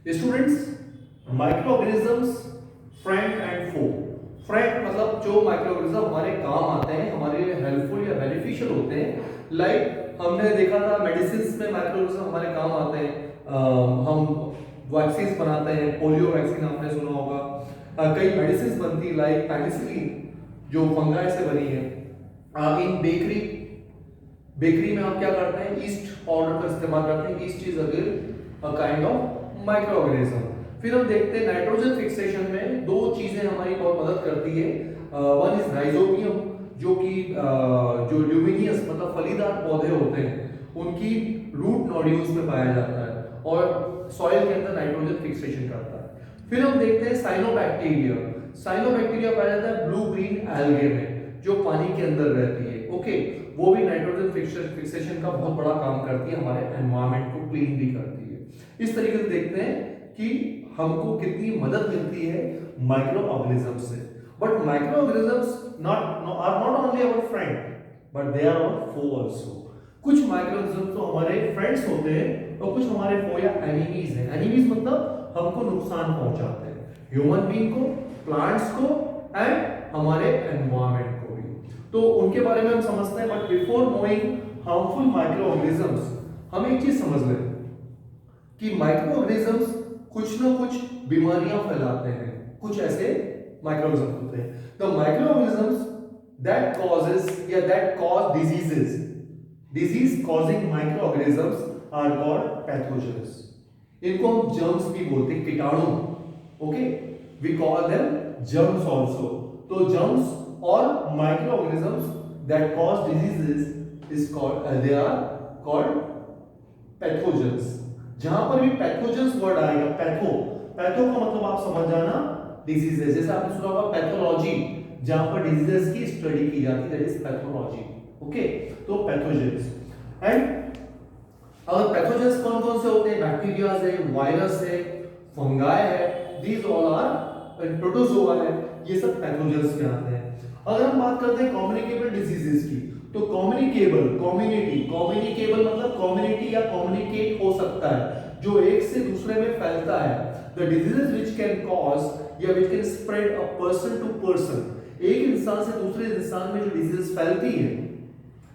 Students, microorganisms friend and foe. Friend मतलब जो micro organism हमारे काम आते हैं, हमारे लिए हेल्पफुल या बेनिफिशियल होते हैं। लाइक हमने देखा था मेडिसिन में माइक्रो ऑर्गेनिज्म हमारे काम आते हैं। हम वैक्सीन बनाते हैं, पोलियो वैक्सीन आपने सुना होगा। कई मेडिसिन बनती है लाइक पेनिसिलिन जो फंगाई से बनी है। इन बेकरी बेकरी में हम क्या करते हैं, ईस्ट पाउडर का इस्तेमाल करते हैं। East is again a kind of micro organism. फिर हम देखते हैं नाइट्रोजन फिक्सेशन में दो चीजें हमारी बहुत मदद करती है। वन इज राइजोबियम जो कि जो ल्यूमिनियस मतलब फलीदार पौधे होते हैं उनकी रूट नोड्यूल्स में पाया जाता है और सॉइल के अंदर नाइट्रोजन फिक्सेशन करता है। फिर हम देखते हैं साइनोबैक्टीरिया। साइनोबैक्टीरिया पाया जाता है ब्लू ग्रीन एल्गे में जो पानी के अंदर रहती है। ओके, वो भी नाइट्रोजन फिक्सेशन का बहुत बड़ा काम करती है, हमारे एनवायरनमेंट को क्लीन भी करती है। इस तरीके से देखते हैं कि हमको कितनी मदद मिलती है माइक्रो ऑर्गेनिज्म से। But micro organisms are not only our friend but they are our foe also. कुछ माइक्रो ऑर्गेनिजम्स तो हमारे फ्रेंड्स होते हैं और कुछ हमारे फो या एनिमीज हैं। एनिमीज मतलब हमको नुकसान पहुंचाते हैं, ह्यूमन बीइंग को, प्लांट्स को एंड हमारे एनवायरनमेंट को भी। तो उनके बारे में हम समझते हैं। But before knowing harmful micro organisms, हम एक चीज समझ लें कि माइक्रो ऑर्गेनिजम्स कुछ ना कुछ बीमारियां फैलाते हैं। कुछ ऐसे माइक्रो ऑर्गेनिजम्स होते हैं, the micro organisms that causes या that cause diseases, disease causing micro organisms are called pathogens. इनको हम जर्म्स भी बोलते हैं, कीटाणु। Okay, we call them germs also. तो जर्म्स और micro organisms that cause diseases is called they are called pathogens. जहां पर भी पैथोजेंस वर्ड आएगा, पैथो का मतलब आप समझ जाना डिजीजेस। जैसे आपने सुना होगा पैथोलॉजी, जहां पर डिजीजेस की स्टडी की जाती है, दैट इज पैथोलॉजी। ओके, तो पैथोजेंस। एंड अगर पैथोजेंस कौन कौन से होते हैं, बैक्टीरिया है, वायरस है, फंगाई है, दीज ऑल आर प्रोटोजोआ है, ये सब पैथोजेंस में आते हैं। अगर हम बात करते हैं कम्युनिकेबल डिजीजेस की, तो कम्युनिकेबल, कम्युनिकेबल मतलब कम्युनिटी या कम्युनिकेट हो सकता है, जो एक से दूसरे में फैलता है। The diseases which can cause या which can spread a person to person, एक इंसान से दूसरे इंसान में जो डिजीज फैलती है,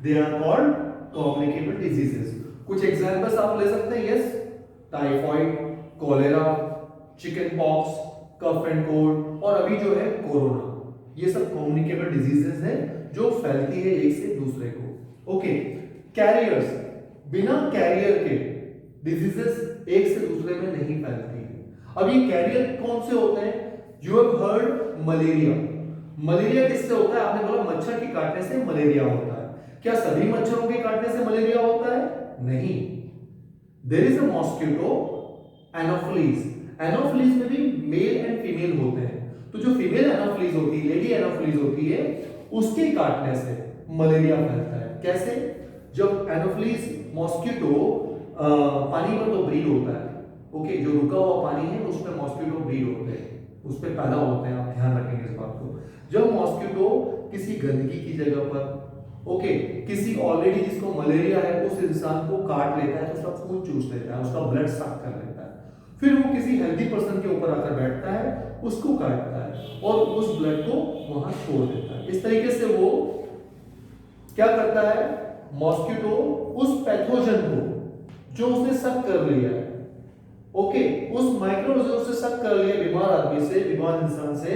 they are called communicable diseases. कुछ एग्जांपल्स आप ले सकते हैं, yes, typhoid, cholera, chickenpox, cough and cold, और अभी जो है कोरोना। ये सब कम्युनिकेबल डिजीजेस हैं जो फैलती है एक से दूसरे को। ओके, कैरियर्स, बिना कैरियर के डिजीजेस एक से दूसरे में नहीं फैलती है। अब ये कैरियर कौन से होते हैं? You have heard malaria. Malaria किससे होता है? आपने बोला मच्छर के काटने से मलेरिया होता है। क्या सभी मच्छरों के काटने से मलेरिया होता है? नहीं। There is a mosquito Anopheles. Anopheles में भी मेल एंड फीमेल होते हैं। तो जो फीमेल एनोफिलीज होती है, लेडी एनोफिलीज होती है, उसके काटने से मलेरिया फैलता है। कैसे? जब एनोफिलीज मॉस्किटो पानी में तो ब्रीड होता है। ओके, जो रुका हुआ पानी है उसमें मॉस्किटो ब्रीड होते हैं, उसमें पैदा होते हैं। आप ध्यान रखेंगे इस बात को। जब मॉस्किटो किसी गंदगी की जगह पर, ओके, किसी ऑलरेडी जिसको मलेरिया है उस इंसान को काट लेता है, तो उसका खून चूस लेता है, उसका ब्लड सक कर लेता है। फिर वो किसी हेल्दी पर्सन के ऊपर आकर बैठता है, उसको काटता है और उस ब्लड को वहां छोड़ देता है। इस तरीके से वो क्या करता है? मॉस्किटो उस पैथोजन को जो उसने सक कर लिया है, ओके, उस माइक्रोऑर्गेनिज्म से सक कर लिया, बीमार आदमी से, बीमार इंसान से,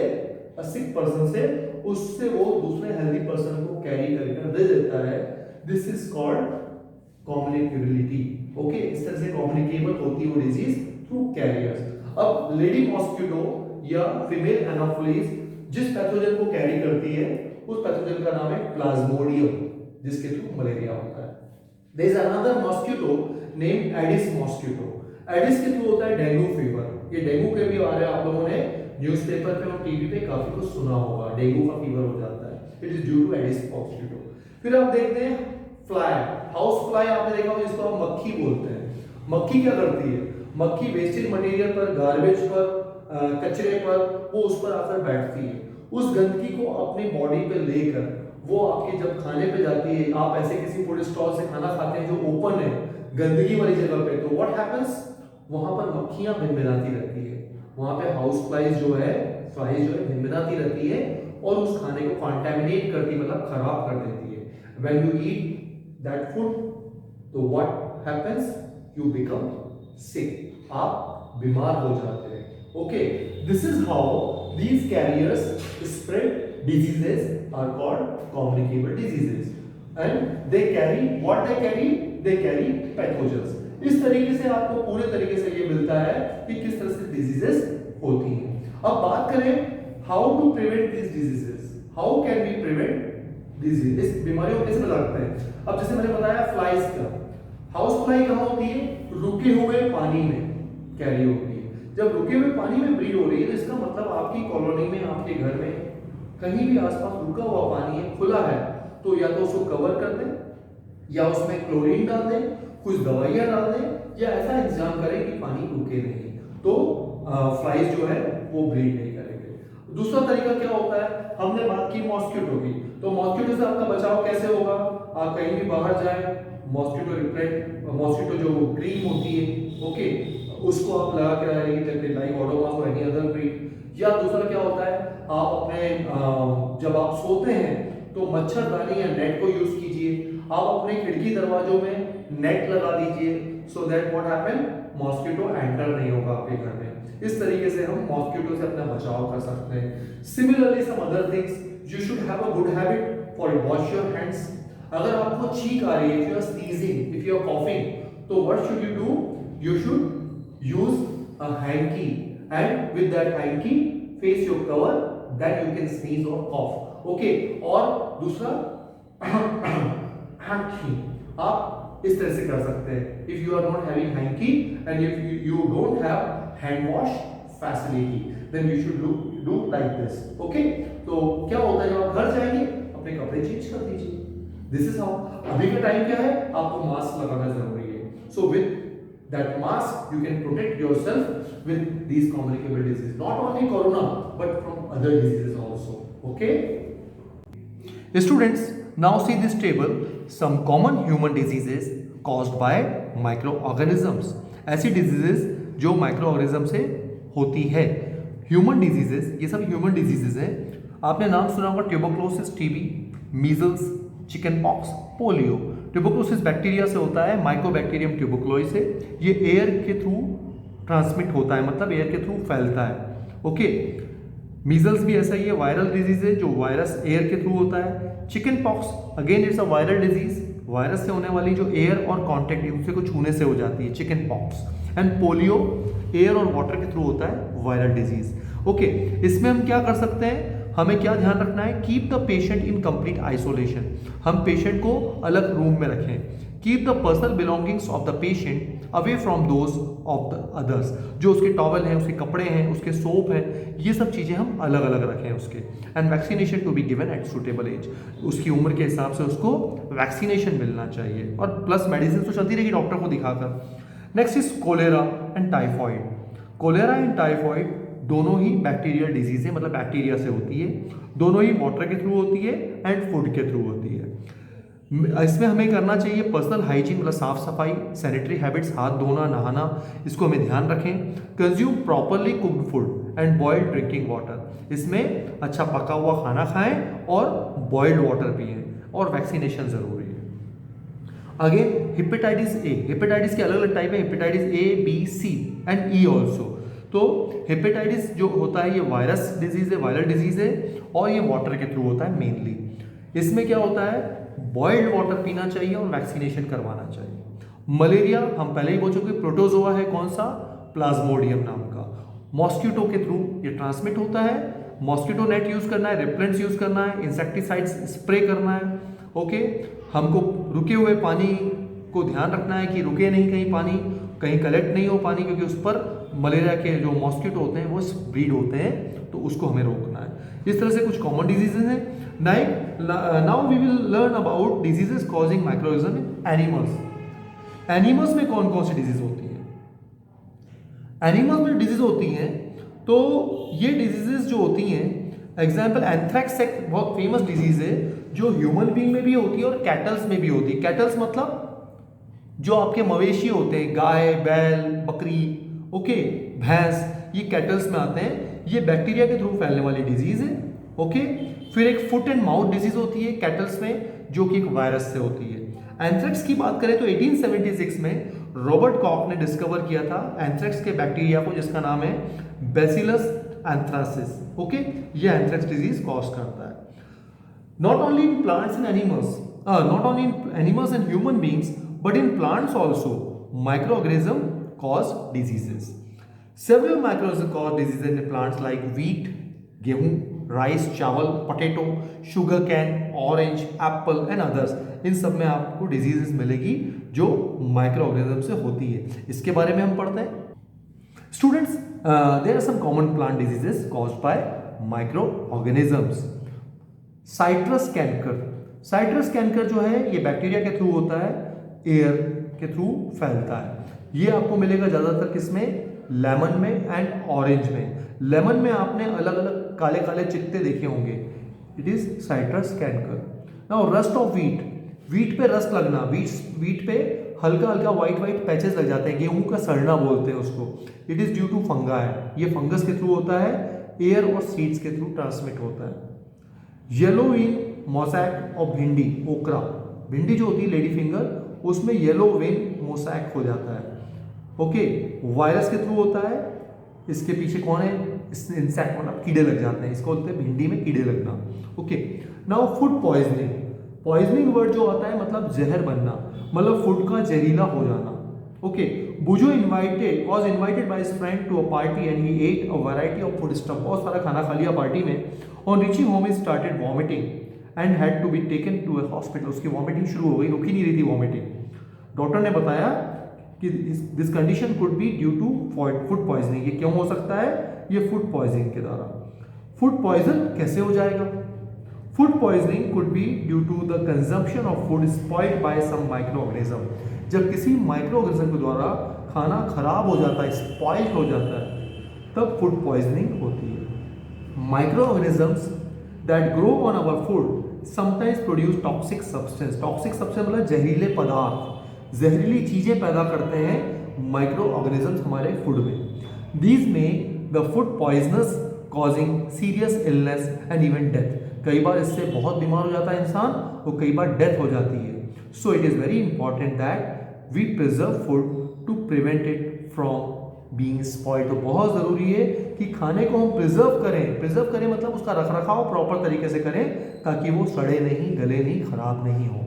सिक पर्सन से, उससे वो दूसरे हेल्दी पर्सन को कैरी करके दे देता है। This is called communicability. Okay, इस तरह से कम्युनिकेबल होती है वो डिजीज थ्रू कैरियर्स। अब लेडी मॉस्किटो या फीमेल एनोफिलीज जिस पैथोजन को कैरी करती है, उस पैथोजन का नाम है प्लाज्मोडियम, जिसके थ्रू मलेरिया होता है। There is another mosquito named Aedes mosquito. Aedes के थ्रू होता है डेंगू फीवर। ये डेंगू के भी बारे में आप लोगों ने न्यूज़पेपर पे और टीवी पे काफी कुछ सुना होगा, डेंगू का फीवर हो जाता है, it is due to Aedes mosquito. फिर आप देखते हैं फ्लाई, हाउस फ्लाई आपने देखा होगा, जिसको हम मक्खी बोलते हैं। मक्खी क्या करती है? मक्खी वेस्टेज मटेरियल पर, गार्बेज पर, कचरे पर वो उस पर आकर बैठती है। उस गंदगी को अपनी बॉडी पे लेकर वो आपके जब खाने पे जाती है, आप ऐसे किसी फूड स्टॉल से खाना खाते हैं जो ओपन है, गंदगी वाली जगह पे, तो व्हाट हैपेंस? वहां पर मक्खियां भिनभिनाती रहती है, वहां पे हाउस फ्लाइज जो है भिनभिनाती रहती है और उस खाने को कॉन्टेमिनेट करती, मतलब खराब कर देती है। When you eat that food, तो what happens, you become sick, आप बीमार हो जाते हैं। Okay, this is how these carriers spread diseases are called communicable diseases, and they carry what they carry pathogens। इस तरीके से आपको पूरे तरीके से ये मिलता है कि किस तरह से डिजीजेस होती हैं। अब बात करें how to prevent this diseases, how can we prevent disease, इस बीमारियों को कैसे बचा सकते हैं। अब जैसे मैंने बताया फ्लाइज का, हाउस फ्लाई कहाँ होती है, रुके हुए पानी में कैरी होती है। जब रुके हुए पानी में ब्रीड हो रही है तो इसका मतलब आपकी कॉलोनी में, आपके घर में कहीं भी आसपास रुका हुआ पानी है, खुला है, तो या तो उसको कवर कर दें, या उसमें क्लोरीन डाल दें, कुछ दवाइयां डाल दें, या ऐसा इंतजाम करें कि पानी रुके नहीं, तो फ्लाइज जो है वो ब्रीड नहीं करेंगे। दूसरा तरीका क्या होता है, हमने बात की मॉस्किटो की, तो मॉस्किटो से आपका बचाव कैसे होगा, आप कहीं भी बाहर जाए, मॉस्किटो रिपेलेंट, मॉस्किटो जो क्रीम होती है, ओके, उसको आप लगा के रहेंगे, लाइक ओडोमॉस और एनी अदर ब्रीड। या दूसरा क्या होता है, आप अपने जब आप सोते हैं तो मच्छरदानी या नेट को यूज कीजिए, आप अपने खिड़की दरवाजों में नेट लगा दीजिए, so that what happen, mosquito enter नहीं होगा आपके घर में। इस तरीके से हम मॉस्किटो से अपना बचाव कर सकते हैं। Similarly some other things, you should have a good habit for wash your hands. अगर आपको छींक आ रही है, if you are sneezing, if you are coughing, तो what should you do, you should use a hanky, and with that hanky face your cover, then you can sneeze or cough, okay। और दूसरा hanky, आप इस तरह से कर सकते हैं, if you are not having hanky and if you don't have hand wash facility, then you should do like this, okay। तो क्या होता है, जब आप घर जाएंगे अपने कपड़े चेंज कर दीजिए, this is how। अभी का टाइम क्या है, आपको मास्क लगाना जरूरी है, so with that mask you can protect yourself with these communicable diseases, not only corona but from other diseases also, okay। Students, now see this table, some common human diseases caused by microorganisms। ऐसी diseases जो microorganism से होती है। human diseases, ये सब human diseases हैं। आपने नाम सुना होगा tuberculosis, TB, measles, chicken pox, polio. Tuberculosis bacteria से होता है, माइकोबैक्टीरियम ट्यूबरक्लोई से। ये एयर के थ्रू ट्रांसमिट होता है, मतलब एयर के थ्रू फैलता है, ओके। मीजल्स भी ऐसा ही है, वायरल डिजीज है जो वायरस एयर के थ्रू होता है। Chicken pox again it's a viral disease, virus से होने वाली जो एयर और कॉन्टेक्ट एक दूसरे को छूने से हो जाती है, chicken pox. And polio air और वाटर के थ्रू होता है, वायरल डिजीज, ओके। इसमें हम क्या कर सकते हैं, हमें क्या ध्यान रखना है, keep the patient in complete isolation, हम पेशेंट को अलग रूम में रखें। Keep the personal belongings of the patient away from those of the others, जो उसके टॉवल हैं, उसके कपड़े हैं, उसके सोप हैं, ये सब चीज़ें हम अलग अलग रखें उसके। And vaccination to be given at suitable age, उसकी उम्र के हिसाब से उसको वैक्सीनेशन मिलना चाहिए, और प्लस मेडिसिन तो चलती रहेगी डॉक्टर को दिखाकर। Next is cholera and typhoid. Cholera and typhoid दोनों ही बैक्टीरियल डिजीज है, मतलब बैक्टीरिया से होती है, दोनों ही वाटर के थ्रू होती है एंड फूड के थ्रू होती है। इसमें हमें करना चाहिए पर्सनल हाइजीन, मतलब साफ सफाई, सैनिटरी हैबिट्स, हाथ धोना, नहाना, इसको हमें ध्यान रखें। Consume properly cooked food and boiled drinking water, इसमें अच्छा पका हुआ खाना खाएं और बॉइल्ड वाटर पिएं, और वैक्सीनेशन जरूरी है। अगेन हेपेटाइटिस ए, हेपेटाइटिस के अलग अलग टाइप है, hepatitis A, B, C and E also. तो हेपेटाइटिस जो होता है ये वायरस डिजीज है, वायरल डिजीज है, और ये वाटर के थ्रू होता है मेनली। इसमें क्या होता है, बॉइल्ड वाटर पीना चाहिए और वैक्सीनेशन करवाना चाहिए। मलेरिया हम पहले ही बोल चुके, प्रोटोजोआ है कौन सा, प्लाज्मोडियम नाम का, मॉस्किटो के थ्रू ये ट्रांसमिट होता है। मॉस्किटो नेट यूज करना है, रिपेलेंट्स यूज करना है, इंसेक्टिसाइड्स स्प्रे करना है, ओके। हमको रुके हुए पानी को ध्यान रखना है कि रुके नहीं कहीं पानी, कहीं कलेक्ट नहीं हो पानी, क्योंकि उस पर मलेरिया के जो मॉस्किटो होते हैं वो ब्रीड होते हैं, तो उसको हमें रोकना है। इस तरह से कुछ कॉमन डिजीजेज हैं। Now we will learn about diseases causing microorganism in animals. Animals में कौन कौन सी डिजीज होती है, एनिमल्स में डिजीज होती हैं, तो ये डिजीजेस जो होती हैं, एग्जाम्पल एंथ्रैक्स एक बहुत फेमस डिजीज है जो ह्यूमन बींग में भी होती है और कैटल्स में भी होती है। कैटल्स मतलब जो आपके मवेशी होते हैं, गाय, बैल, बकरी, ओके, भैंस, ये कैटल्स में आते हैं, ये बैक्टीरिया के थ्रू फैलने वाली डिजीज है। ओके, फिर एक फुट एंड माउथ डिजीज होती है कैटल्स में, जो कि एक वायरस से होती है। एंथ्रेक्स की बात करें तो 1876 में रॉबर्ट कॉक ने डिस्कवर किया था एंथ्रेक्स के बैक्टीरिया को, जिसका नाम है बैसिलस एंथ्रासिस। ओके, ये एंथ्रेक्स डिजीज कॉज करता है। Not only in plants and animals, not only in animals and human beings, but in plants also, microorganisms cause diseases. Several microorganisms cause diseases in plants like wheat, गेहूं, rice, चावल, potato, sugar cane, orange, apple and others. इन सब में आपको diseases मिलेगी जो micro organism से होती है। इसके बारे में हम पढ़ते हैं। Students, there are some common plant diseases caused by microorganisms. Citrus canker, citrus canker जो है ये बैक्टीरिया के थ्रू होता है, एयर के थ्रू फैलता है। ये आपको मिलेगा ज्यादातर किसमें, लेमन में एंड ऑरेंज में। लेमन में आपने अलग अलग काले काले चित्ते देखे होंगे, it is citrus canker. Now rust of wheat, wheat पे रस्ट लगना, व्हीट पे हल्का हल्का व्हाइट व्हाइट पैचेस लग जाते हैं, गेहूं का सड़ना बोलते हैं उसको, it is due to fungi. ये फंगस के थ्रू होता है, एयर और सीड्स के थ्रू ट्रांसमिट होता है। येलो वेन मोसैक और भिंडी, ओकरा, भिंडी जो होती है लेडी फिंगर, उसमें येलो वेन मोसैक हो जाता है। ओके, वायरस के थ्रू होता है। इसके पीछे कौन है, इंसेक्ट, मतलब कीड़े लग जाते हैं, इसको बोलते हैं भिंडी में कीड़े लगना। Okay, now food poisoning, poisoning word जो आता है मतलब जहर बनना, मतलब फूड का जहरीला हो जाना। ओके, बुजो was invited by his friend to a party and he ate a variety of food stuff, बहुत सारा खाना खा लिया पार्टी में। On reaching home he started vomiting and had to be taken to a hospital। उसकी vomiting शुरू हो गई, रुक ही नहीं रही थी वॉमिटिंग। डॉक्टर ने बताया कि this condition could be due to food poisoning. ये क्यों हो सकता है, ये फूड पॉइजनिंग के द्वारा। फूड पॉइजन कैसे हो जाएगा, food poisoning could be due to the consumption of food spoiled by some microorganism. जब किसी माइक्रो ऑर्गेनिज्म के द्वारा खाना खराब हो जाता है, स्पॉइल हो जाता है, तब फूड पॉइजनिंग होती है। Micro organisms that grow on our food sometimes produce toxic substance. Toxic substance मतलब जहरीले पदार्थ, जहरीली चीजें पैदा करते हैं माइक्रो ऑर्गेनिजम्स हमारे फूड में। These make the food poisonous causing serious illness and even death. कई बार इससे बहुत बीमार हो जाता है इंसान और कई बार डेथ हो जाती है। So it is very important that we preserve food to prevent it from being spoiled. तो बहुत जरूरी है कि खाने को हम प्रिजर्व करें। प्रिजर्व करें मतलब उसका रखरखाव प्रॉपर तरीके से करें ताकि वो सड़े नहीं, गले नहीं, खराब नहीं हो।